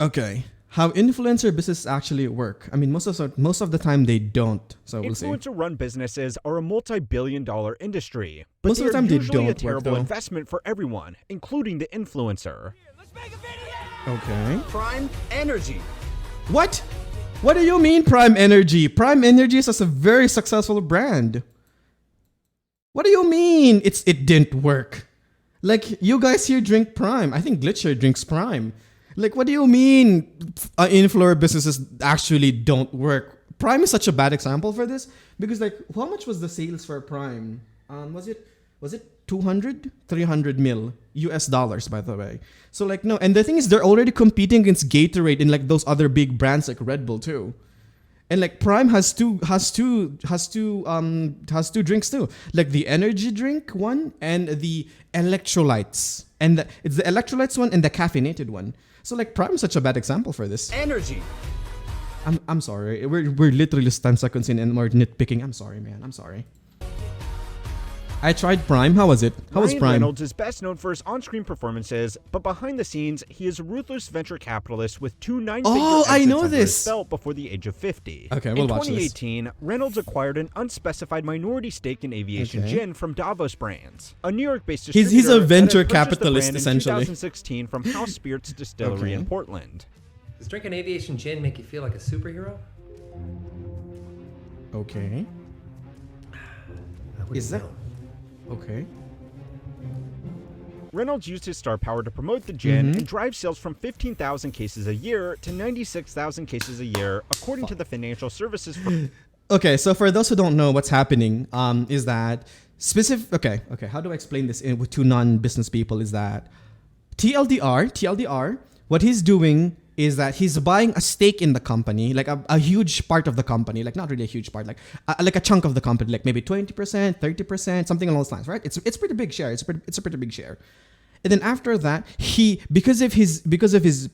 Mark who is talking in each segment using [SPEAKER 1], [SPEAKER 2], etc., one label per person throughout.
[SPEAKER 1] Okay. How influencer businesses actually work. I mean, most of the time they don't. So we'll see.
[SPEAKER 2] Influencer-run businesses are a multi-billion-dollar industry, but
[SPEAKER 1] Most of the time
[SPEAKER 2] they are
[SPEAKER 1] they
[SPEAKER 2] usually a
[SPEAKER 1] don't work,
[SPEAKER 2] terrible
[SPEAKER 1] though.
[SPEAKER 2] investment for everyone, including the influencer.
[SPEAKER 1] Okay.
[SPEAKER 3] Prime Energy.
[SPEAKER 1] What? What do you mean Prime Energy? Prime Energy is a very successful brand. What do you mean it didn't work? Like, you guys here drink Prime. I think Glitcher drinks Prime. Like, what do you mean influencer businesses actually don't work? Prime is such a bad example for this because, like, how much was the sales for Prime? Was it 200, 300 mil US dollars, by the way? So, like, no. And the thing is, they're already competing against Gatorade and like those other big brands like Red Bull too. And like Prime has two drinks too, like the energy drink one and the electrolytes, and it's the electrolytes one and the caffeinated one. So like Prime is such a bad example for this.
[SPEAKER 3] Energy.
[SPEAKER 1] I'm sorry. We're literally 10 seconds in and we're nitpicking. I'm sorry, man. I'm sorry. I tried Prime. How was it? How was
[SPEAKER 2] Ryan
[SPEAKER 1] Prime?
[SPEAKER 2] Reynolds is best known for his on-screen performances, but behind the scenes, he is a ruthless venture capitalist with two nine-figure
[SPEAKER 1] I know
[SPEAKER 2] exits under
[SPEAKER 1] this.
[SPEAKER 2] his belt before the age of 50.
[SPEAKER 1] Okay, we'll
[SPEAKER 2] in
[SPEAKER 1] watch this.
[SPEAKER 2] 2018, Reynolds acquired an unspecified minority stake in aviation gin from Davos Brands, a New York-based distributor.
[SPEAKER 1] He's a
[SPEAKER 2] that
[SPEAKER 1] venture
[SPEAKER 2] had purchased the
[SPEAKER 1] capitalist,
[SPEAKER 2] brand
[SPEAKER 1] essentially.
[SPEAKER 2] in 2016 from House Spirits Distillery in Portland.
[SPEAKER 4] Does drinking aviation gin make you feel like a superhero?
[SPEAKER 1] Okay. Is that okay?
[SPEAKER 2] Reynolds used his star power to promote the gin and drive sales from 15,000 cases a year to 96,000 cases a year, according to the financial services firm.
[SPEAKER 1] Okay, so for those who don't know what's happening, is that specific? Okay. How do I explain this with two non-business people? Is that TLDR? What he's doing is that he's buying a stake in the company, like a huge part of the company, like not really a huge part, like a chunk of the company, like maybe 20%, 30%, something along those lines, right? It's a pretty big share. It's a pretty big share. And then after that, he because of his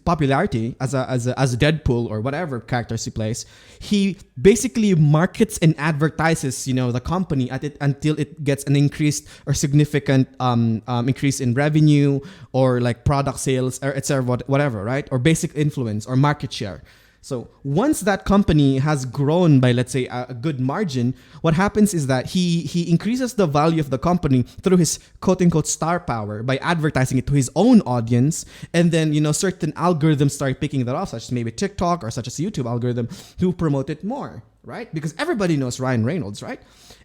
[SPEAKER 1] popularity as a Deadpool or whatever characters he plays, he basically markets and advertises, the company at it until it gets an increased or significant increase in revenue or like product sales or etc. whatever, right? Or basic influence or market share. So once that company has grown by, let's say, a good margin, what happens is that he increases the value of the company through his quote-unquote star power by advertising it to his own audience. And then, certain algorithms start picking that up, such as maybe TikTok or such as YouTube algorithm, to promote it more, right? Because everybody knows Ryan Reynolds, right?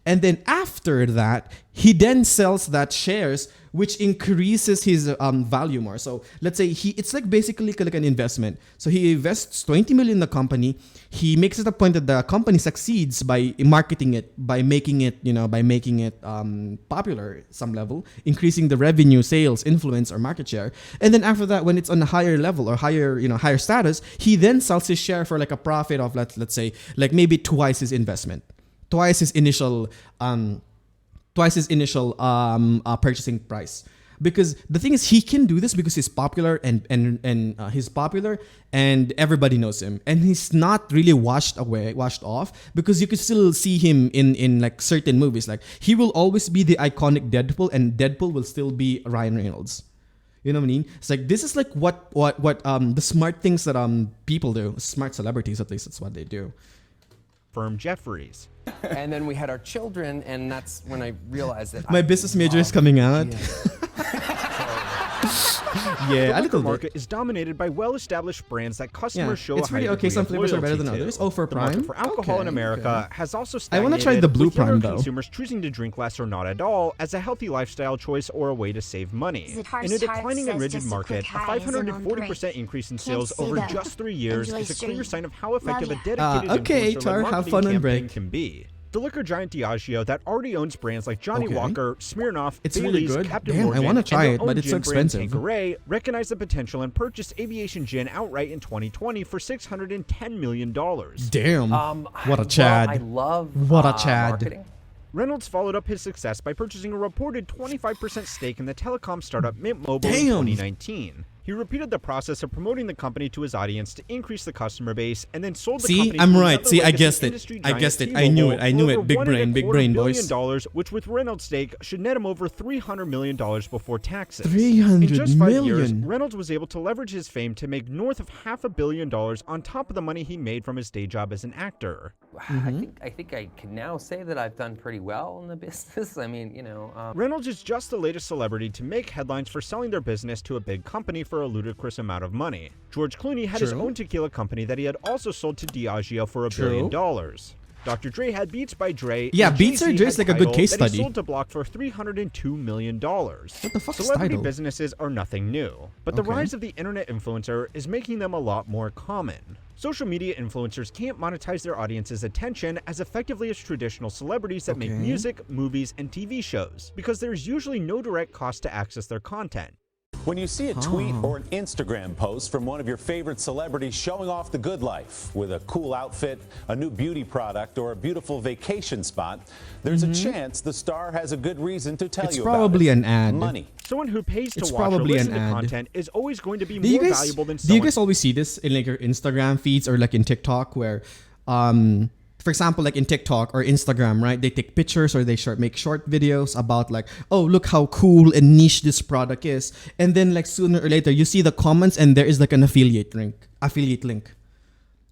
[SPEAKER 1] And then after that, he then sells that shares, which increases his value more. So let's say it's like basically like an investment. So he invests 20 million in the company. He makes it a point that the company succeeds by marketing it, by making it popular at some level, increasing the revenue, sales, influence, or market share. And then after that, when it's on a higher level or higher status, he then sells his share for like a profit of let's say like maybe twice his investment. Twice his initial purchasing price. Because the thing is, he can do this because he's popular and he's popular and everybody knows him, and he's not really washed off, because you can still see him in like certain movies. Like, he will always be the iconic Deadpool, and Deadpool will still be Ryan Reynolds. You know what I mean? It's like, this is like what the smart things that people do, smart celebrities, at least that's what they do.
[SPEAKER 2] Firm Jeffries.
[SPEAKER 5] And then we had our children, and that's when I realized that
[SPEAKER 1] my business major is coming out. Yeah,
[SPEAKER 2] the liquor market is dominated by well-established brands that customers show
[SPEAKER 1] it's
[SPEAKER 2] a
[SPEAKER 1] really
[SPEAKER 2] high
[SPEAKER 1] okay. Some
[SPEAKER 2] degree of
[SPEAKER 1] flavors are better than
[SPEAKER 2] loyalty
[SPEAKER 1] others.
[SPEAKER 2] to.
[SPEAKER 1] Oh, for
[SPEAKER 2] The
[SPEAKER 1] Prime?
[SPEAKER 2] market for alcohol in America has also
[SPEAKER 1] I
[SPEAKER 2] stagnated,
[SPEAKER 1] want to try the Blue
[SPEAKER 2] with younger
[SPEAKER 1] Prime, though.
[SPEAKER 2] consumers choosing to drink less or not at all as a healthy lifestyle choice or a way to save money. In a declining and rigid market, a 540% increase in sales over just 3 years is a clear sign of how effective a dedicated
[SPEAKER 1] okay,
[SPEAKER 2] influencer-led
[SPEAKER 1] Tar, have
[SPEAKER 2] marketing
[SPEAKER 1] fun on
[SPEAKER 2] campaign
[SPEAKER 1] break.
[SPEAKER 2] can be. The liquor giant Diageo, that already owns brands like Johnny Walker, Smirnoff,
[SPEAKER 1] It's really
[SPEAKER 2] Bailey's,
[SPEAKER 1] good.
[SPEAKER 2] Captain
[SPEAKER 1] Damn, I
[SPEAKER 2] Morgan,
[SPEAKER 1] wanna try
[SPEAKER 2] and
[SPEAKER 1] it,
[SPEAKER 2] their
[SPEAKER 1] but
[SPEAKER 2] own
[SPEAKER 1] it's so
[SPEAKER 2] gin brand
[SPEAKER 1] expensive.
[SPEAKER 2] Tanqueray, recognized the potential and purchased Aviation Gin outright in 2020 for $610 million.
[SPEAKER 1] Damn. What a Chad.
[SPEAKER 5] Well, I love
[SPEAKER 1] What a Chad.
[SPEAKER 5] marketing.
[SPEAKER 2] Reynolds followed up his success by purchasing a reported 25% stake in the telecom startup Mint Mobile in
[SPEAKER 1] Damn.
[SPEAKER 2] 2019. He repeated the process of promoting the company to his audience to increase the customer base, and then sold the
[SPEAKER 1] See,
[SPEAKER 2] company
[SPEAKER 1] I'm
[SPEAKER 2] to
[SPEAKER 1] right.
[SPEAKER 2] another
[SPEAKER 1] See, I
[SPEAKER 2] legacy
[SPEAKER 1] guessed it.
[SPEAKER 2] industry
[SPEAKER 1] I
[SPEAKER 2] giant,
[SPEAKER 1] guessed it. I knew it. I knew
[SPEAKER 2] for
[SPEAKER 1] it.
[SPEAKER 2] over
[SPEAKER 1] Big brain, big brain,
[SPEAKER 2] $1.25 billion,
[SPEAKER 1] boys.
[SPEAKER 2] which with Reynolds' stake should net him over $300 million before taxes.
[SPEAKER 1] 300
[SPEAKER 2] In just 5 years,
[SPEAKER 1] million.
[SPEAKER 2] Reynolds was able to leverage his fame to make north of $500 million on top of the money he made from his day job as an actor.
[SPEAKER 5] I think I can now say that I've done pretty well in the business. I mean,
[SPEAKER 2] Reynolds is just the latest celebrity to make headlines for selling their business to a big company for a ludicrous amount of money. George Clooney had his own tequila company that he had also sold to Diageo for $1 billion. Dr. Dre had Beats by Dre.
[SPEAKER 1] Yeah,
[SPEAKER 2] and
[SPEAKER 1] Beats by
[SPEAKER 2] Jay-Z
[SPEAKER 1] Dre is
[SPEAKER 2] had
[SPEAKER 1] like a good
[SPEAKER 2] Tidal
[SPEAKER 1] case
[SPEAKER 2] that he
[SPEAKER 1] study.
[SPEAKER 2] sold to Block for $302 million.
[SPEAKER 1] What the fuck is
[SPEAKER 2] Celebrity
[SPEAKER 1] Tidal?
[SPEAKER 2] businesses are nothing new, but the
[SPEAKER 1] Okay.
[SPEAKER 2] rise of the internet influencer is making them a lot more common. Social media influencers can't monetize their audience's attention as effectively as traditional celebrities that make
[SPEAKER 1] Okay.
[SPEAKER 2] music, movies, and TV shows, because there's usually no direct cost to access their content.
[SPEAKER 3] When you see a tweet or an Instagram post from one of your favorite celebrities showing off the good life with a cool outfit, a new beauty product, or a beautiful vacation spot, there's a chance the star has a good reason to tell
[SPEAKER 1] It's
[SPEAKER 3] you
[SPEAKER 1] probably
[SPEAKER 3] about it.
[SPEAKER 1] an ad.
[SPEAKER 3] Money.
[SPEAKER 2] Someone who pays to
[SPEAKER 1] It's
[SPEAKER 2] watch or
[SPEAKER 1] probably
[SPEAKER 2] listen
[SPEAKER 1] an
[SPEAKER 2] to
[SPEAKER 1] ad.
[SPEAKER 2] content is always going to be
[SPEAKER 1] Do you
[SPEAKER 2] more
[SPEAKER 1] guys
[SPEAKER 2] valuable than
[SPEAKER 1] do you
[SPEAKER 2] someone.
[SPEAKER 1] guys always see this in like your Instagram feeds or like in TikTok where for example, like in TikTok or Instagram, right? They take pictures or they make short videos about like, oh, look how cool and niche this product is. And then like sooner or later, you see the comments and there is like an affiliate link.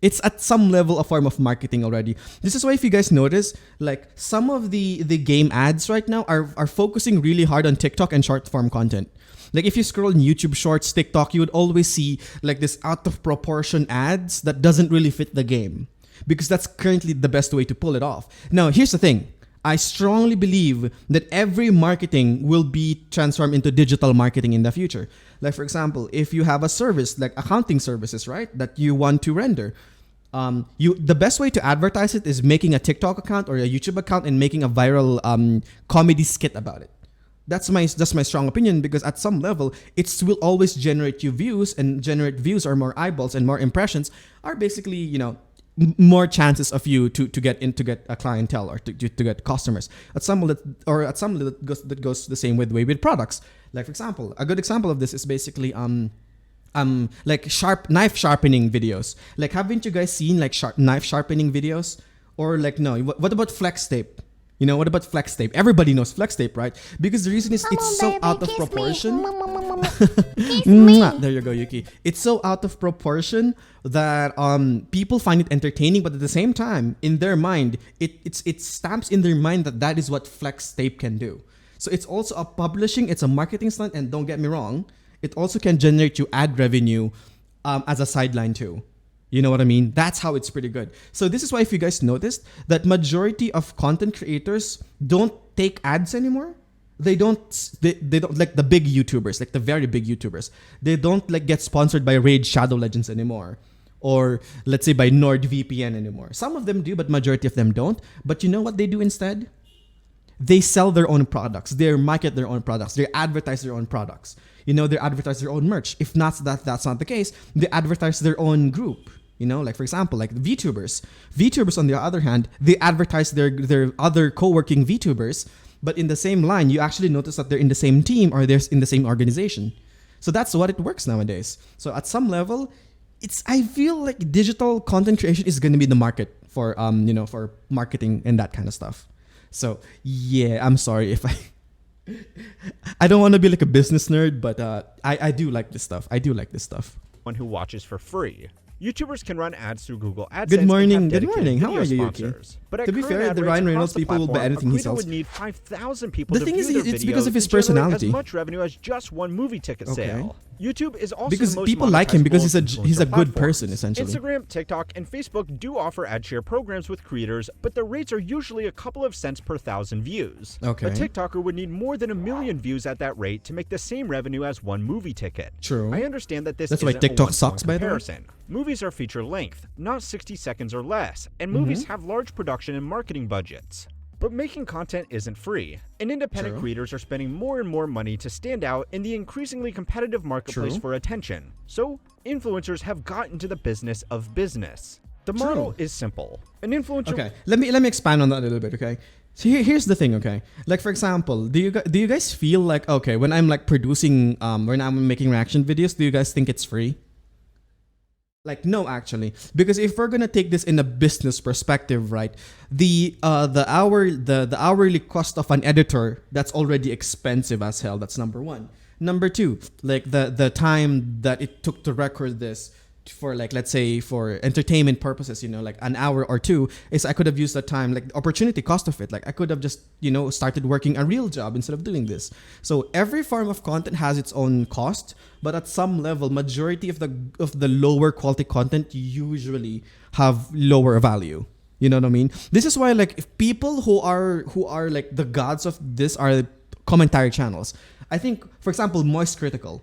[SPEAKER 1] It's at some level a form of marketing already. This is why if you guys notice, like some of the game ads right now are focusing really hard on TikTok and short form content. Like if you scroll in YouTube Shorts, TikTok, you would always see like this out of proportion ads that doesn't really fit the game. Because that's currently the best way to pull it off. Now, here's the thing. I strongly believe that every marketing will be transformed into digital marketing in the future. Like, for example, if you have a service, like accounting services, right, that you want to render, the best way to advertise it is making a TikTok account or a YouTube account and making a viral comedy skit about it. That's my strong opinion, because at some level, it will always generate you views, and generate views or more eyeballs and more impressions are basically, more chances of you to get a clientele or to get customers. At some level that goes the same way with products. Like for example, a good example of this is basically like knife sharpening videos. Like haven't you guys seen like knife sharpening videos? Or like no, what about flex tape? What about flex tape? Everybody knows flex tape, right? Because the reason is it's so out of proportion. There you go, Yuki. It's so out of proportion that people find it entertaining, but at the same time, in their mind, it stamps in their mind that is what flex tape can do. So it's also a publishing, it's a marketing stunt, and don't get me wrong, it also can generate you ad revenue as a sideline too. You know what I mean? That's how it's pretty good. So this is why, if you guys noticed, that majority of content creators don't take ads anymore. They don't like the big YouTubers, like the very big YouTubers. They don't like get sponsored by Raid Shadow Legends anymore, or let's say by NordVPN anymore. Some of them do, but majority of them don't. But you know what they do instead? They sell their own products. They market their own products. They advertise their own products. They advertise their own merch. If not that's not the case, they advertise their own group. Like for example, like VTubers. VTubers on the other hand, they advertise their other co-working VTubers, but in the same line, you actually notice that they're in the same team or they're in the same organization. So that's what it works nowadays. So at some level, I feel like digital content creation is going to be the market for for marketing and that kind of stuff. So yeah, I'm sorry if I don't want to be like a business nerd, but I do like this stuff.
[SPEAKER 2] One who watches for free. YouTubers can run ads through Google AdSense.
[SPEAKER 1] Good morning.
[SPEAKER 2] And have dedicated
[SPEAKER 1] How are
[SPEAKER 2] video
[SPEAKER 1] you, Yuki?
[SPEAKER 2] sponsors. But at
[SPEAKER 1] To be
[SPEAKER 2] current
[SPEAKER 1] fair,
[SPEAKER 2] ad
[SPEAKER 1] the
[SPEAKER 2] rates
[SPEAKER 1] Ryan
[SPEAKER 2] across
[SPEAKER 1] Reynolds
[SPEAKER 2] the
[SPEAKER 1] people will buy
[SPEAKER 2] platform,
[SPEAKER 1] anything he
[SPEAKER 2] a creator
[SPEAKER 1] sells.
[SPEAKER 2] would need 5,000 people
[SPEAKER 1] The
[SPEAKER 2] to
[SPEAKER 1] thing
[SPEAKER 2] view
[SPEAKER 1] is,
[SPEAKER 2] their
[SPEAKER 1] it's because of
[SPEAKER 2] videos
[SPEAKER 1] his
[SPEAKER 2] to generate
[SPEAKER 1] personality.
[SPEAKER 2] as much revenue as just one movie ticket
[SPEAKER 1] Okay.
[SPEAKER 2] sale. YouTube is also
[SPEAKER 1] Because
[SPEAKER 2] the most
[SPEAKER 1] people like him because
[SPEAKER 2] monetizable
[SPEAKER 1] he's a
[SPEAKER 2] influencer
[SPEAKER 1] good
[SPEAKER 2] platform.
[SPEAKER 1] person, essentially.
[SPEAKER 2] Instagram, TikTok, and Facebook do offer ad share programs with creators, but the rates are usually a couple of cents per 1,000 views.
[SPEAKER 1] Okay.
[SPEAKER 2] A TikToker would need more than 1 million views at that rate to make the same revenue as one movie ticket.
[SPEAKER 1] True.
[SPEAKER 2] I understand that this
[SPEAKER 1] That's why
[SPEAKER 2] isn't
[SPEAKER 1] TikTok
[SPEAKER 2] a
[SPEAKER 1] sucks, by the way.
[SPEAKER 2] comparison. Movies are feature length, not 60 seconds or less, and movies
[SPEAKER 1] Mm-hmm.
[SPEAKER 2] have large production and marketing budgets. But making content isn't free, and independent
[SPEAKER 1] True.
[SPEAKER 2] creators are spending more and more money to stand out in the increasingly competitive marketplace
[SPEAKER 1] True.
[SPEAKER 2] for attention. So, influencers have got into the business of business. The model is simple. An influencer...
[SPEAKER 1] Okay, let me expand on that a little bit, okay? So here's the thing, okay? Like for example, do you guys feel like, okay, when I'm like producing when I'm making reaction videos, do you guys think it's free? Like no, actually, because if we're gonna take this in a business perspective, right? The hourly cost of an editor, that's already expensive as hell. That's number one. Number two, like the time that it took to record this for, like, let's say for entertainment purposes, like an hour or two, is I could have used that time, like the opportunity cost of it. Like I could have just started working a real job instead of doing this. So every form of content has its own cost, but at some level, majority of the lower quality content usually have lower value. You know what I mean? This is why, like, if people who are like the gods of this are commentary channels. I think, for example, Moist Critical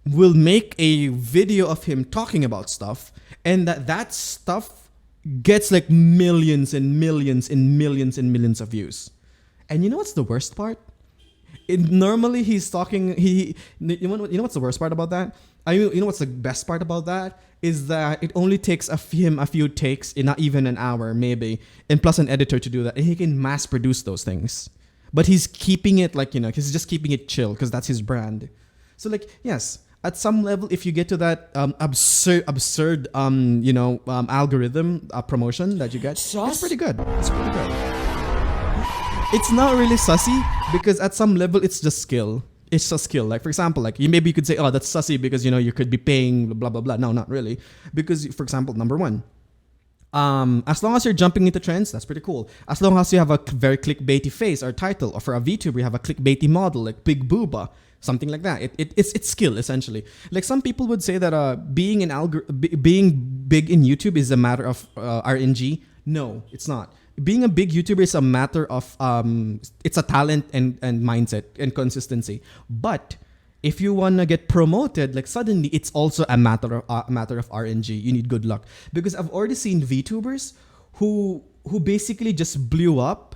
[SPEAKER 1] will make a video of him talking about stuff, and that stuff gets like millions and millions and millions and millions of views. And you know what's the worst part? Normally he's talking. You know what's the worst part about that? You know what's the best part about that? Is that it only takes him a few takes in not even an hour, maybe, and plus an editor to do that, and he can mass produce those things. But he's keeping it like, he's just keeping it chill because that's his brand. So like, yes, at some level, if you get to that absurd algorithm promotion that you get, it's pretty good. It's pretty good. It's not really sussy because at some level it's just skill. It's just skill. Like for example, like you could say, oh, that's sussy because you could be paying blah blah blah. No, not really, because for example, number one, as long as you're jumping into trends, that's pretty cool. As long as you have a very clickbaity face or title, or for a VTuber you have a clickbaity model like Big Booba. Something like that. It's skill essentially. Like some people would say that being big in YouTube is a matter of RNG. No, it's not. Being a big YouTuber is a matter of it's a talent and mindset and consistency. But if you wanna get promoted, like suddenly it's also a matter of RNG. You need good luck, because I've already seen VTubers who basically just blew up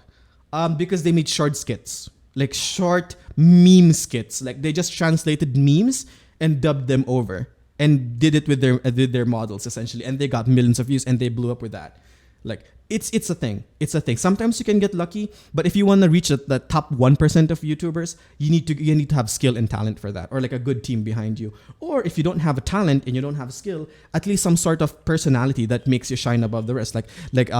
[SPEAKER 1] because they made short skits. Like short meme skits. Like they just translated memes and dubbed them over and did it with their models essentially, and they got millions of views and they blew up with that. Like it's a thing. It's a thing. Sometimes you can get lucky, but if you want to reach the top 1% of YouTubers, you need to have skill and talent for that, or like a good team behind you. Or if you don't have a talent and you don't have skill, at least some sort of personality that makes you shine above the rest, like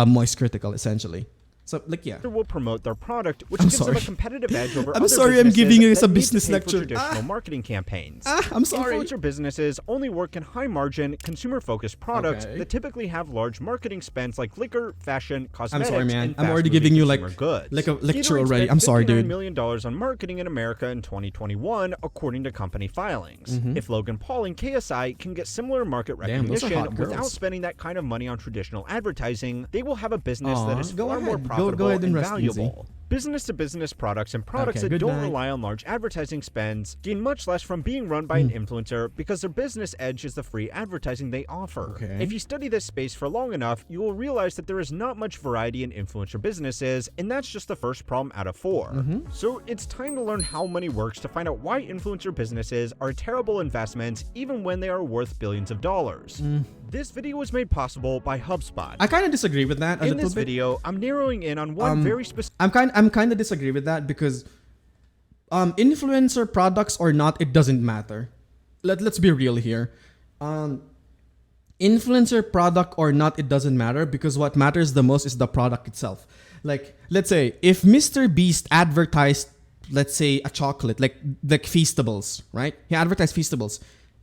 [SPEAKER 1] Moist Critical essentially. So, like, yeah.
[SPEAKER 2] Will promote their product, which
[SPEAKER 1] I'm
[SPEAKER 2] gives them
[SPEAKER 1] sorry.
[SPEAKER 2] a competitive edge over
[SPEAKER 1] I'm
[SPEAKER 2] other
[SPEAKER 1] sorry, I'm
[SPEAKER 2] businesses
[SPEAKER 1] giving you
[SPEAKER 2] that
[SPEAKER 1] a
[SPEAKER 2] need to
[SPEAKER 1] business
[SPEAKER 2] pay for
[SPEAKER 1] lecture.
[SPEAKER 2] traditional marketing campaigns.
[SPEAKER 1] I'm sorry.
[SPEAKER 2] Influencer businesses only work in high-margin, consumer-focused products
[SPEAKER 1] Okay.
[SPEAKER 2] that typically have large marketing spends like liquor, fashion, cosmetics,
[SPEAKER 1] sorry, man.
[SPEAKER 2] and
[SPEAKER 1] I'm already
[SPEAKER 2] fast-moving
[SPEAKER 1] giving you, like
[SPEAKER 2] consumer goods.
[SPEAKER 1] a lecture
[SPEAKER 2] Gatorade
[SPEAKER 1] already.
[SPEAKER 2] spent
[SPEAKER 1] I'm sorry,
[SPEAKER 2] $59
[SPEAKER 1] dude.
[SPEAKER 2] million on marketing in America in 2021, according to company filings.
[SPEAKER 1] Mm-hmm.
[SPEAKER 2] If Logan Paul and KSI can get similar market
[SPEAKER 1] Damn, those are
[SPEAKER 2] recognition
[SPEAKER 1] hot girls.
[SPEAKER 2] without spending that kind of money on traditional advertising, they will have a business that is
[SPEAKER 1] Go
[SPEAKER 2] far more
[SPEAKER 1] ahead. Go
[SPEAKER 2] profitable
[SPEAKER 1] ahead and
[SPEAKER 2] and
[SPEAKER 1] rest easy.
[SPEAKER 2] valuable. Business-to-business products and products
[SPEAKER 1] Okay,
[SPEAKER 2] that
[SPEAKER 1] good
[SPEAKER 2] don't
[SPEAKER 1] night.
[SPEAKER 2] rely on large advertising spends gain much less from being run by an
[SPEAKER 1] Hmm.
[SPEAKER 2] influencer because their business edge is the free advertising they offer.
[SPEAKER 1] Okay.
[SPEAKER 2] If you study this space for long enough, you will realize that there is not much variety in influencer businesses, and that's just the first problem out of 4.
[SPEAKER 1] Mm-hmm.
[SPEAKER 2] So it's time to learn how money works to find out why influencer businesses are terrible investments even when they are worth billions of dollars. This video was made possible by HubSpot.
[SPEAKER 1] I kind of disagree with that a
[SPEAKER 2] In
[SPEAKER 1] little
[SPEAKER 2] this
[SPEAKER 1] bit.
[SPEAKER 2] video, I'm narrowing in on one very specific
[SPEAKER 1] I'm kind of disagree with that because influencer products or not, it doesn't matter. Let's be real here. Influencer product or not, it doesn't matter, because what matters the most is the product itself. Like, let's say if Mr. Beast advertised, let's say, a chocolate like Feastables, right? He advertised Feastables.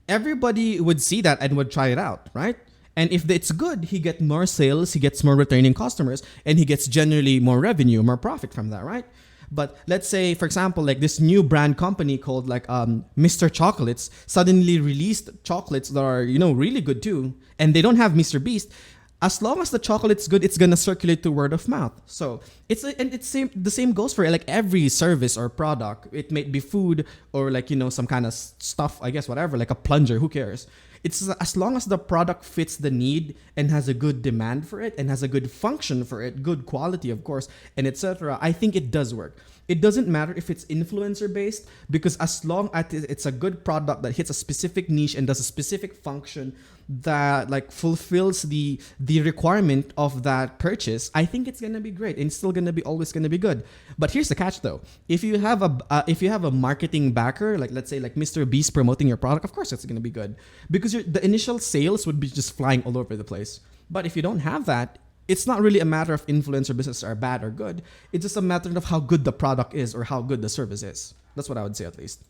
[SPEAKER 1] Everybody would see that and would try it out, right? And if it's good, he gets more sales, he gets more returning customers, and he gets generally more revenue, more profit from that, right? But let's say, for example, like this new brand company called like Mr. Chocolates suddenly released chocolates that are, really good too, and they don't have Mr. Beast. As long as the chocolate's good, it's gonna circulate to word of mouth. So the same goes for like every service or product. It may be food or like some kind of stuff, I guess, whatever, like a plunger. Who cares? It's as long as the product fits the need and has a good demand for it and has a good function for it, good quality, of course, and etc. I think it does work. It doesn't matter if it's influencer based, because as long as it's a good product that hits a specific niche and does a specific function that like fulfills the requirement of that purchase, I think it's gonna be great, and it's still gonna be always gonna be good. But here's the catch though: if you have a marketing backer, like let's say like Mr. Beast promoting your product, of course it's gonna be good, because the initial sales would be just flying all over the place. But if you don't have that, it's not really a matter of influencer businesses are bad or good. It's just a matter of how good the product is or how good the service is. That's what I would say, at least.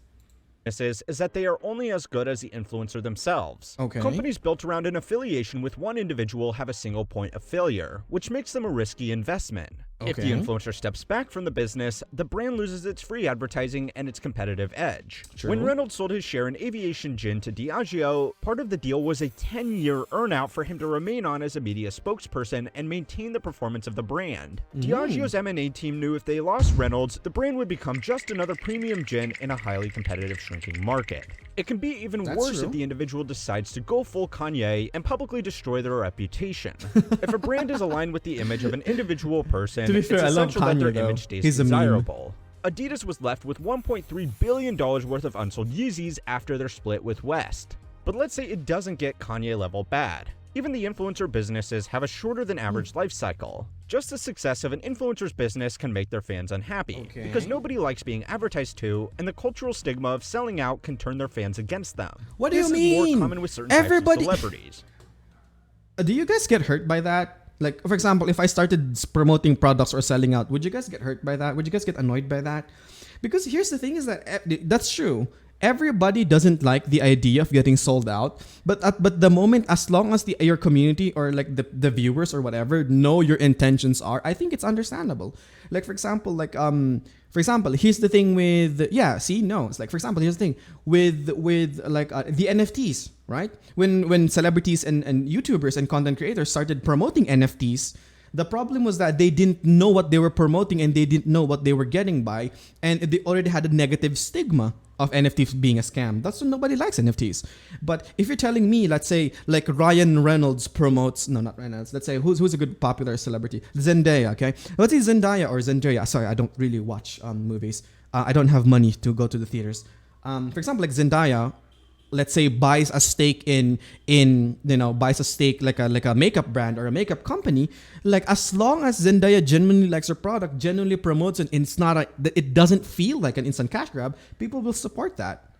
[SPEAKER 2] Is that they are only as good as the influencer themselves.
[SPEAKER 1] Okay.
[SPEAKER 2] Companies built around an affiliation with one individual have a single point of failure, which makes them a risky investment. If the
[SPEAKER 1] Okay.
[SPEAKER 2] influencer steps back from the business, the brand loses its free advertising and its competitive edge.
[SPEAKER 1] True.
[SPEAKER 2] When Reynolds sold his share in aviation gin to Diageo, part of the deal was a 10-year earnout for him to remain on as a media spokesperson and maintain the performance of the brand. Diageo's M&A team knew if they lost Reynolds, the brand would become just another premium gin in a highly competitive shrinking market. It can be even
[SPEAKER 1] That's
[SPEAKER 2] worse
[SPEAKER 1] true.
[SPEAKER 2] if the individual decides to go full Kanye and publicly destroy their reputation. If a brand is aligned with the image of an individual person,
[SPEAKER 1] To be
[SPEAKER 2] it's
[SPEAKER 1] fair, I love
[SPEAKER 2] essential that
[SPEAKER 1] Kanye,
[SPEAKER 2] their
[SPEAKER 1] though.
[SPEAKER 2] image stays
[SPEAKER 1] He's a meme.
[SPEAKER 2] desirable. Adidas was left with $1.3 billion worth of unsold Yeezys after their split with West. But let's say it doesn't get Kanye level bad. Even the influencer businesses have a shorter than average life cycle. Just the success of an influencer's business can make their fans unhappy,
[SPEAKER 1] Okay.
[SPEAKER 2] because nobody likes being advertised to, and the cultural stigma of selling out can turn their fans against them.
[SPEAKER 1] What do
[SPEAKER 2] This
[SPEAKER 1] you
[SPEAKER 2] is
[SPEAKER 1] mean?
[SPEAKER 2] more common with certain
[SPEAKER 1] Everybody-
[SPEAKER 2] types of celebrities.
[SPEAKER 1] Do you guys get hurt by that? Like, for example, if I started promoting products or selling out, would you guys get hurt by that? Would you guys get annoyed by that? Because here's the thing: is that that's true. Everybody doesn't like the idea of getting sold out, but the moment, as long as your community or like the viewers or whatever know your intentions are, I think it's understandable. Like for example, here's the thing with it's like, for example, here's the thing with the NFTs, right? When celebrities and YouTubers and content creators started promoting NFTs, the problem was that they didn't know what they were promoting and they didn't know what they were getting by, and they already had a negative stigma of NFTs being a scam. That's why nobody likes NFTs. But if you're telling me, let's say, like Ryan Reynolds promotes, no, not Reynolds. Let's say who's a good popular celebrity? Zendaya, okay? Let's say Zendaya or Zendaya. Sorry, I don't really watch movies. I don't have money to go to the theaters. For example, like Zendaya, let's say buys a stake like a makeup brand or a makeup company. Like, as long as Zendaya genuinely likes her product, genuinely promotes it, and it doesn't feel like an instant cash grab, people will support that.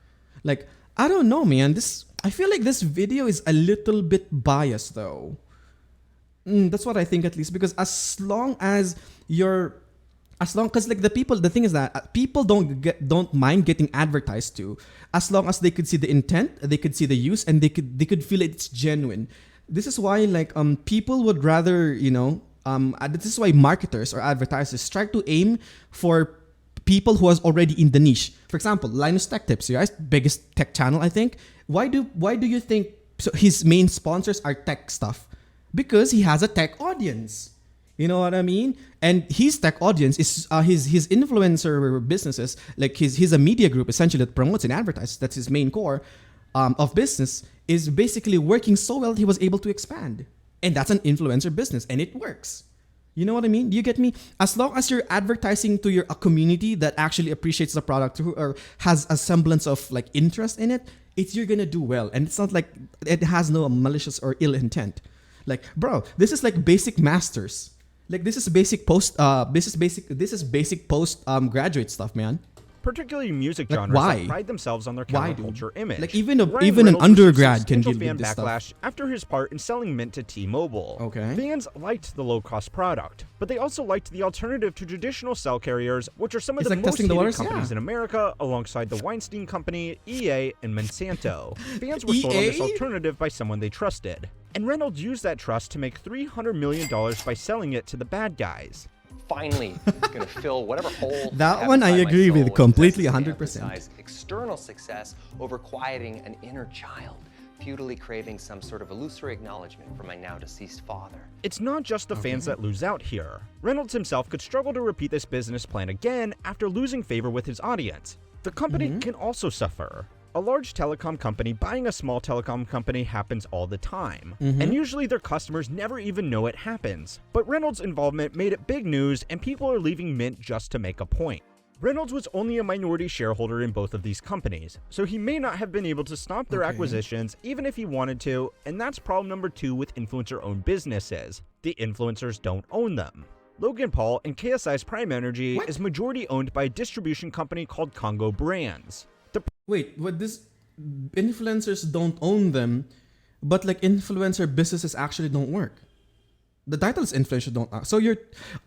[SPEAKER 1] Like, I don't know, man. I feel like this video is a little bit biased though. That's what I think, at least, because because like the thing is that people don't mind getting advertised to, as long as they could see the intent, they could see the use, and they could feel it's genuine. This is why people would rather, this is why marketers or advertisers try to aim for people who are already in the niche. For example, Linus Tech Tips, you guys, biggest tech channel, I think. Why do you think his main sponsors are tech stuff? Because he has a tech audience. You know what I mean? And his tech audience is his influencer businesses. Like he's a media group essentially that promotes and advertises. That's his main core of business, is basically working so well he was able to expand. And that's an influencer business, and it works. You know what I mean? Do you get me? As long as you're advertising to a community that actually appreciates the product or has a semblance of like interest in it, you're gonna do well. And it's not like it has no malicious or ill intent. Like, bro, this is like basic masters. Like, this is basic post graduate stuff, man.
[SPEAKER 2] Particularly music
[SPEAKER 1] Like,
[SPEAKER 2] genres
[SPEAKER 1] why?
[SPEAKER 2] that pride themselves on their
[SPEAKER 1] Why, dude?
[SPEAKER 2] counterculture image.
[SPEAKER 1] Like, even an
[SPEAKER 2] Reynolds
[SPEAKER 1] undergrad
[SPEAKER 2] received
[SPEAKER 1] can
[SPEAKER 2] substantial
[SPEAKER 1] deal with
[SPEAKER 2] fan
[SPEAKER 1] this stuff.
[SPEAKER 2] backlash after his part in selling Mint to T-Mobile.
[SPEAKER 1] Okay.
[SPEAKER 2] Fans liked the low-cost product, but they also liked the alternative to traditional cell carriers, which are some of
[SPEAKER 1] It's
[SPEAKER 2] the
[SPEAKER 1] like
[SPEAKER 2] most
[SPEAKER 1] testing the
[SPEAKER 2] hated
[SPEAKER 1] waters,
[SPEAKER 2] companies
[SPEAKER 1] yeah.
[SPEAKER 2] in America, alongside the Weinstein Company, EA, and Monsanto. Fans were sold on this
[SPEAKER 1] EA?
[SPEAKER 2] alternative by someone they trusted, and Reynolds used that trust to make $300 million by selling it to the bad guys.
[SPEAKER 6] Finally gonna fill whatever hole
[SPEAKER 1] That
[SPEAKER 6] have
[SPEAKER 1] one I
[SPEAKER 6] inside my
[SPEAKER 1] agree with
[SPEAKER 6] soul,
[SPEAKER 1] completely,
[SPEAKER 6] and
[SPEAKER 1] 100%.
[SPEAKER 6] emphasize external success over quieting an inner child, futilely craving some sort of illusory acknowledgement from my now deceased father.
[SPEAKER 2] It's not just the fans that lose out here. Reynolds himself could struggle to repeat this business plan again after losing favor with his audience. The company can also suffer. A large telecom company buying a small telecom company happens all the time, and usually their customers never even know it happens. But Reynolds' involvement made it big news, and people are leaving Mint just to make a point. Reynolds was only a minority shareholder in both of these companies, so he may not have been able to stop their acquisitions even if he wanted to, and that's problem number 2 with influencer-owned businesses. The influencers don't own them. Logan Paul and KSI's Prime Energy is majority owned by a distribution company called Congo Brands.
[SPEAKER 1] Wait, what this influencers don't own them, but like influencer businesses actually don't work. The title is influencer don't. So you're,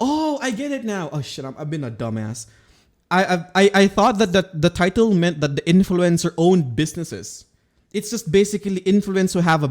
[SPEAKER 1] oh, I get it now. Oh shit, I've been a dumbass. I thought that the title meant that the influencer owned businesses. It's just basically influencers who have a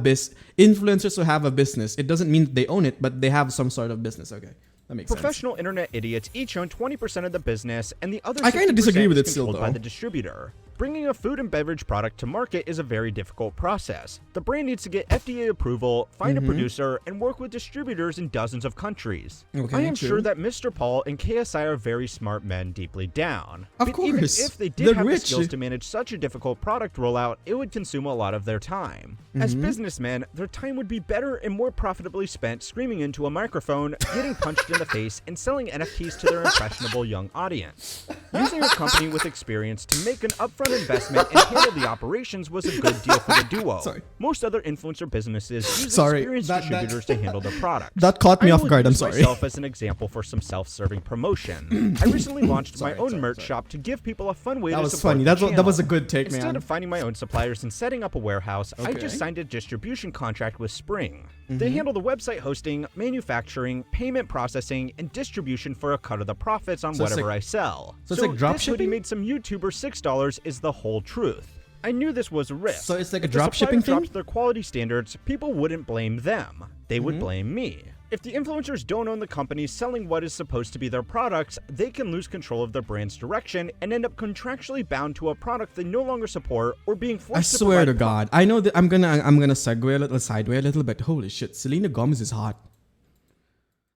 [SPEAKER 1] business. It doesn't mean that they own it, but they have some sort of business. Okay, that makes sense.
[SPEAKER 2] Professional internet idiots each own 20% of the business, and the other 60%
[SPEAKER 1] I kind of disagree with
[SPEAKER 2] is
[SPEAKER 1] it still,
[SPEAKER 2] controlled by
[SPEAKER 1] though.
[SPEAKER 2] the distributor. Bringing a food and beverage product to market is a very difficult process. The brand needs to get FDA approval, find a producer, and work with distributors in dozens of countries.
[SPEAKER 1] Okay,
[SPEAKER 2] I am
[SPEAKER 1] true.
[SPEAKER 2] sure that Mr. Paul and KSI are very smart men deeply down.
[SPEAKER 1] Of
[SPEAKER 2] But even
[SPEAKER 1] course.
[SPEAKER 2] if they did
[SPEAKER 1] They're
[SPEAKER 2] have the
[SPEAKER 1] rich.
[SPEAKER 2] skills to manage such a difficult product rollout, it would consume a lot of their time. As businessmen, their time would be better and more profitably spent screaming into a microphone, getting punched in the face, and selling NFTs to their impressionable young audience. Using a company with experience to make an upfront investment and handle the operations was a good deal for the duo.
[SPEAKER 1] Sorry.
[SPEAKER 2] Most other influencer businesses use
[SPEAKER 1] Sorry,
[SPEAKER 2] experienced distributors to handle their products.
[SPEAKER 1] That caught me
[SPEAKER 2] I
[SPEAKER 1] off
[SPEAKER 2] will
[SPEAKER 1] guard, I'm
[SPEAKER 2] use
[SPEAKER 1] sorry.
[SPEAKER 2] myself as an example for some self-serving promotion. I recently launched my own merch shop to give people a fun way
[SPEAKER 1] That
[SPEAKER 2] to
[SPEAKER 1] was
[SPEAKER 2] support
[SPEAKER 1] funny.
[SPEAKER 2] the
[SPEAKER 1] That was a
[SPEAKER 2] channel.
[SPEAKER 1] good take,
[SPEAKER 2] Instead
[SPEAKER 1] man.
[SPEAKER 2] of finding my own suppliers and setting up a warehouse, I
[SPEAKER 1] Okay.
[SPEAKER 2] just signed a distribution contract with Spring. They handle the website hosting, manufacturing, payment processing, and distribution for a cut of the profits on
[SPEAKER 1] So it's
[SPEAKER 2] whatever
[SPEAKER 1] like-
[SPEAKER 2] I sell.
[SPEAKER 1] so it's like drop
[SPEAKER 2] this hoodie
[SPEAKER 1] shipping?
[SPEAKER 2] made some YouTuber $6 is the whole truth. I knew this was a risk.
[SPEAKER 1] So it's like a
[SPEAKER 2] If the
[SPEAKER 1] drop
[SPEAKER 2] supplier
[SPEAKER 1] shipping thing?
[SPEAKER 2] dropped their quality standards, people wouldn't blame them. They would blame me. If the influencers don't own the companies selling what is supposed to be their products, they can lose control of their brand's direction and end up contractually bound to a product they no longer support or being forced
[SPEAKER 1] I
[SPEAKER 2] to
[SPEAKER 1] swear to
[SPEAKER 2] provide
[SPEAKER 1] God, I know that I'm gonna segue a little, sideway a little bit. Holy shit, Selena Gomez is hot.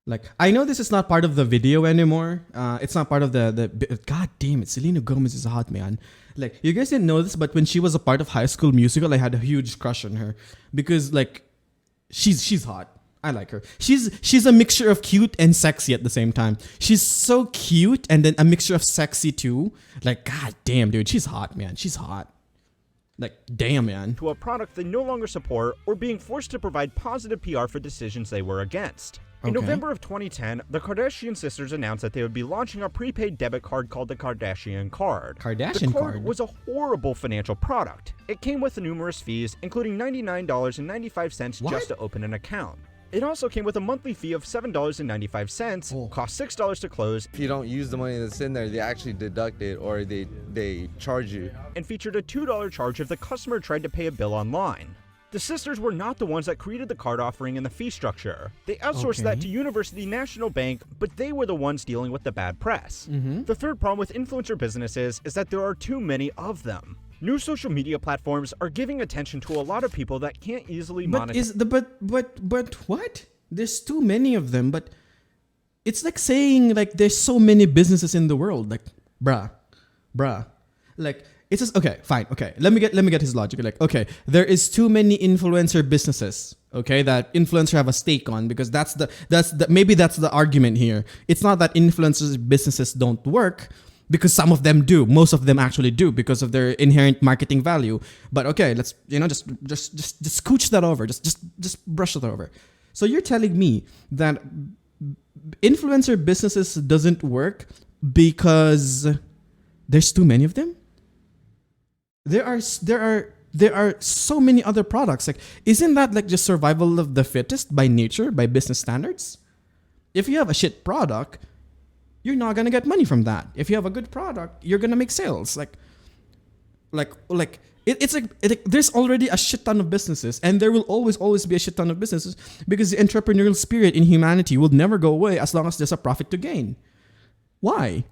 [SPEAKER 1] Like, I know this is not part of the video anymore. It's not part of the God damn it, Selena Gomez is hot, man. Like, you guys didn't know this, but when she was a part of High School Musical, I had a huge crush on her because like, she's hot. I like her. She's a mixture of cute and sexy at the same time. She's so cute and then a mixture of sexy too. Like, god damn, dude, she's hot, man. She's hot. Like, damn, man.
[SPEAKER 2] to a product they no longer support or being forced to provide positive PR for decisions they were against. In
[SPEAKER 1] Okay.
[SPEAKER 2] November of 2010, the Kardashian sisters announced that they would be launching a prepaid debit card called the Kardashian Card.
[SPEAKER 1] Kardashian
[SPEAKER 2] The card
[SPEAKER 1] card?
[SPEAKER 2] was a horrible financial product. It came with numerous fees, including $99.95
[SPEAKER 1] What?
[SPEAKER 2] just to open an account. It also came with a monthly fee of $7.95,
[SPEAKER 1] Oh.
[SPEAKER 2] cost $6 to close,
[SPEAKER 7] If you don't use the money that's in there, they actually deduct it or they charge you.
[SPEAKER 2] and featured a $2 charge if the customer tried to pay a bill online. The sisters were not the ones that created the card offering and the fee structure. They outsourced that
[SPEAKER 1] Okay.
[SPEAKER 2] to University National Bank, but they were the ones dealing with the bad press. The third problem with influencer businesses is that there are too many of them. New social media platforms are giving attention to a lot of people that can't easily
[SPEAKER 1] But
[SPEAKER 2] monetize.
[SPEAKER 1] is the but what? There's too many of them, but it's like saying like there's so many businesses in the world. Like, bruh. Like, it's just okay, fine, okay. Let me get his logic. Like, okay, there is too many influencer businesses, okay, that influencer have a stake on, because that's the argument here. It's not that influencers businesses don't work, because some of them do. Most of them actually do because of their inherent marketing value. But okay, let's just scooch that over. Just brush it over. So you're telling me that influencer businesses doesn't work because there's too many of them? There are so many other products. Like, isn't that like just survival of the fittest by nature, by business standards? If you have a shit product, you're not gonna get money from that. If you have a good product, you're gonna make sales. It's like there's already a shit ton of businesses, and there will always be a shit ton of businesses, because the entrepreneurial spirit in humanity will never go away as long as there's a profit to gain. Why?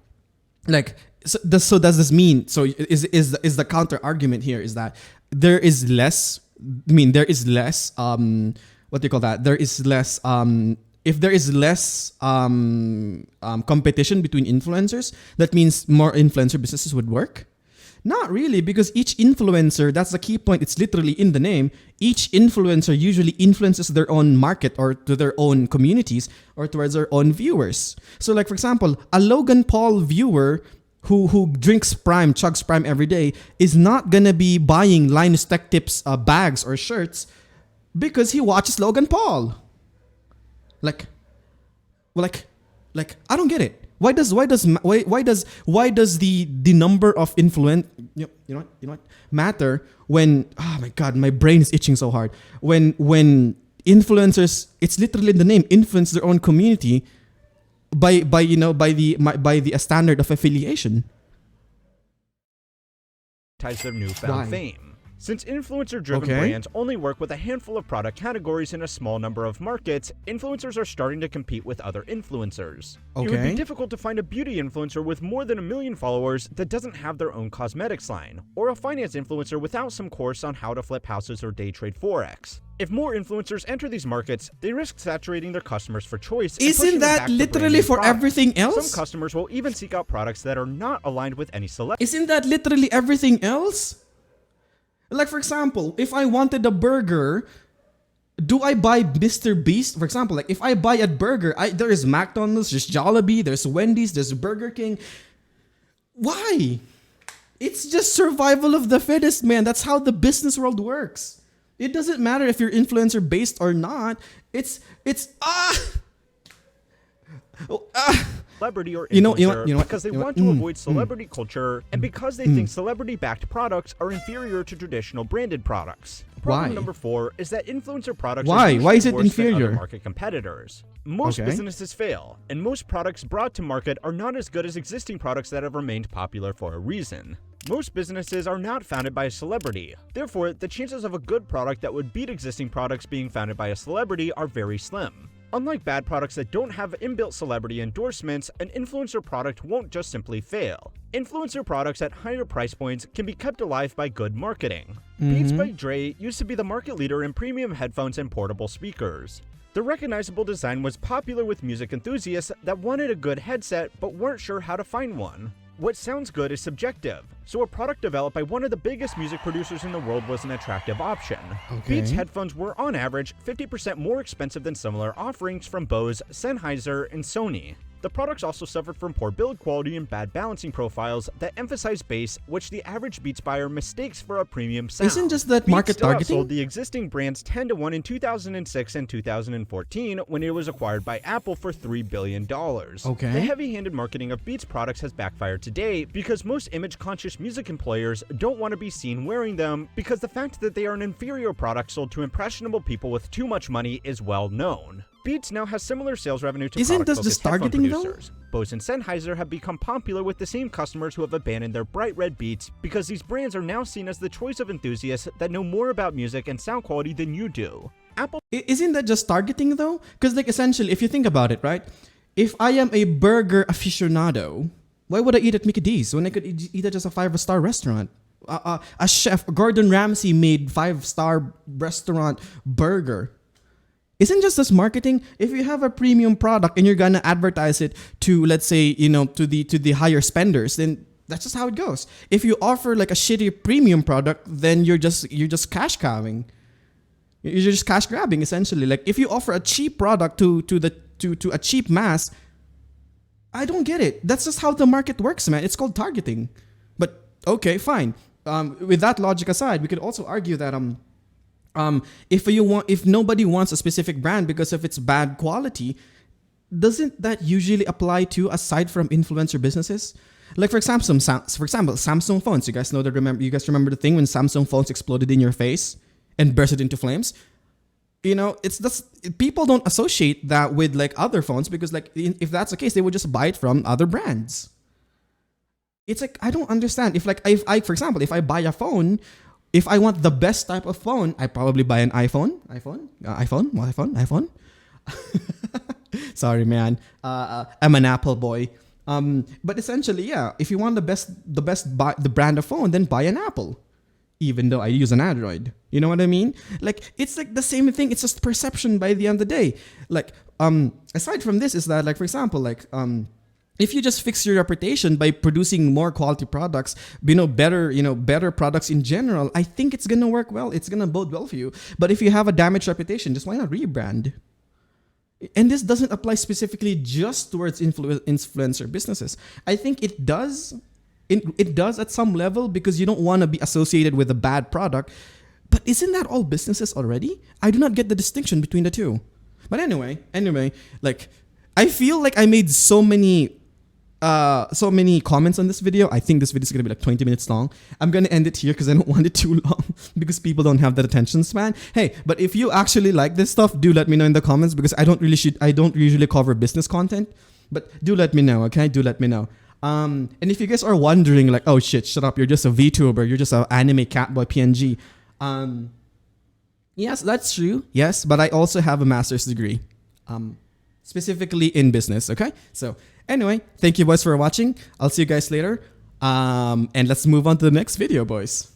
[SPEAKER 1] Like, so does this mean? So is the counter argument here is that there is less? I mean, there is less. What do you call that? There is less. If there is less competition between influencers, that means more influencer businesses would work? Not really, because each influencer, that's the key point, it's literally in the name, each influencer usually influences their own market or to their own communities or towards their own viewers. So like, for example, a Logan Paul viewer who drinks Prime, chugs Prime every day, is not gonna be buying Linus Tech Tips bags or shirts because he watches Logan Paul. Like I don't get it. Why does the number of influence you know what matter when, oh my god, my brain is itching so hard, when influencers, it's literally in the name, influence their own community by the standard of affiliation.
[SPEAKER 2] Ties their newfound
[SPEAKER 1] Why?
[SPEAKER 2] fame. Since influencer-driven brands only work with a handful of product categories in a small number of markets, influencers are starting to compete with other influencers. It would be difficult to find a beauty influencer with more than 1 million followers that doesn't have their own cosmetics line, or a finance influencer without some course on how to flip houses or day trade Forex. If more influencers enter these markets, they risk saturating their customers for choice.
[SPEAKER 1] Isn't that literally for everything else?
[SPEAKER 2] Some customers will even seek out products that are not aligned with any celebrity.
[SPEAKER 1] Isn't that literally everything else? Like, for example, if I wanted a burger, do I buy Mr. Beast? For example, like if I buy a burger, there is McDonald's, there's Jollibee, there's Wendy's, there's Burger King. Why? It's just survival of the fittest, man. That's how the business world works. It doesn't matter if you're influencer based or not.
[SPEAKER 2] Celebrity or influencer because they want to avoid celebrity culture and because they think celebrity-backed products are inferior to traditional branded products. Problem number 4 is that influencer products are
[SPEAKER 1] Why is it
[SPEAKER 2] worse than
[SPEAKER 1] inferior?
[SPEAKER 2] other market competitors. Most businesses fail, and most products brought to market are not as good as existing products that have remained popular for a reason. Most businesses are not founded by a celebrity. Therefore, the chances of a good product that would beat existing products being founded by a celebrity are very slim. Unlike bad products that don't have inbuilt celebrity endorsements, an influencer product won't just simply fail. Influencer products at higher price points can be kept alive by good marketing. Beats by Dre used to be the market leader in premium headphones and portable speakers. The recognizable design was popular with music enthusiasts that wanted a good headset but weren't sure how to find one. What sounds good is subjective, so a product developed by one of the biggest music producers in the world was an attractive option. Beats headphones were on average 50% more expensive than similar offerings from Bose, Sennheiser, and Sony. The products also suffered from poor build quality and bad balancing profiles that emphasize bass, which the average Beats buyer mistakes for a premium sound.
[SPEAKER 1] Isn't just that market
[SPEAKER 2] Beats
[SPEAKER 1] targeting?
[SPEAKER 2] sold the existing brands 10-1 in 2006 and 2014 when it was acquired by Apple for $3 billion. The heavy-handed marketing of Beats products has backfired today because most image-conscious music employers don't want to be seen wearing them because the fact that they are an inferior product sold to impressionable people with too much money is well known. Beats now has similar sales revenue to product-focused headphone producers. Bose and Sennheiser have become popular with the same customers who have abandoned their bright red Beats because these brands are now seen as the choice of enthusiasts that know more about music and sound quality than you do.
[SPEAKER 1] Isn't that just targeting though? Because like essentially, if you think about it, right? If I am a burger aficionado, why would I eat at Mickey D's when I could eat at just a 5-star restaurant? A chef, Gordon Ramsay made 5-star restaurant burger. Isn't just this marketing? If you have a premium product and you're gonna advertise it to, let's say, to the higher spenders, then that's just how it goes. If you offer like a shitty premium product, then you're just cash cowing. You're just cash grabbing essentially. Like if you offer a cheap product to a cheap mass, I don't get it. That's just how the market works, man. It's called targeting. But okay, fine. With that logic aside, we could also argue that if nobody wants a specific brand because of its bad quality, doesn't that usually apply to aside from influencer businesses? Like for example, Samsung phones. You guys remember the thing when Samsung phones exploded in your face and bursted into flames? It's just people don't associate that with like other phones because like if that's the case, they would just buy it from other brands. It's like I don't understand. If I buy a phone. If I want the best type of phone, I probably buy an iPhone. iPhone. Sorry, man. I'm an Apple boy. But essentially, yeah. If you want the brand of phone, then buy an Apple. Even though I use an Android, you know what I mean? Like it's like the same thing. It's just perception by the end of the day. Like aside from this, is that like for example, like if you just fix your reputation by producing more quality products, better products in general, I think it's gonna work well. It's gonna bode well for you. But if you have a damaged reputation, just why not rebrand? And this doesn't apply specifically just towards influencer businesses. I think it does It does at some level because you don't want to be associated with a bad product. But isn't that all businesses already? I do not get the distinction between the two. But anyway, like I feel like I made so many comments on this video. I think this video is gonna be like 20 minutes long. I'm gonna end it here because I don't want it too long because people don't have that attention span. Hey, but if you actually like this stuff, do let me know in the comments because I don't usually cover business content. But do let me know, okay? Do let me know. And if you guys are wondering, like, oh shit, shut up, you're just a VTuber, you're just an anime catboy PNG. Yes, that's true. Yes, but I also have a master's degree, specifically in business. Okay, so anyway, thank you boys for watching. I'll see you guys later. And let's move on to the next video, boys.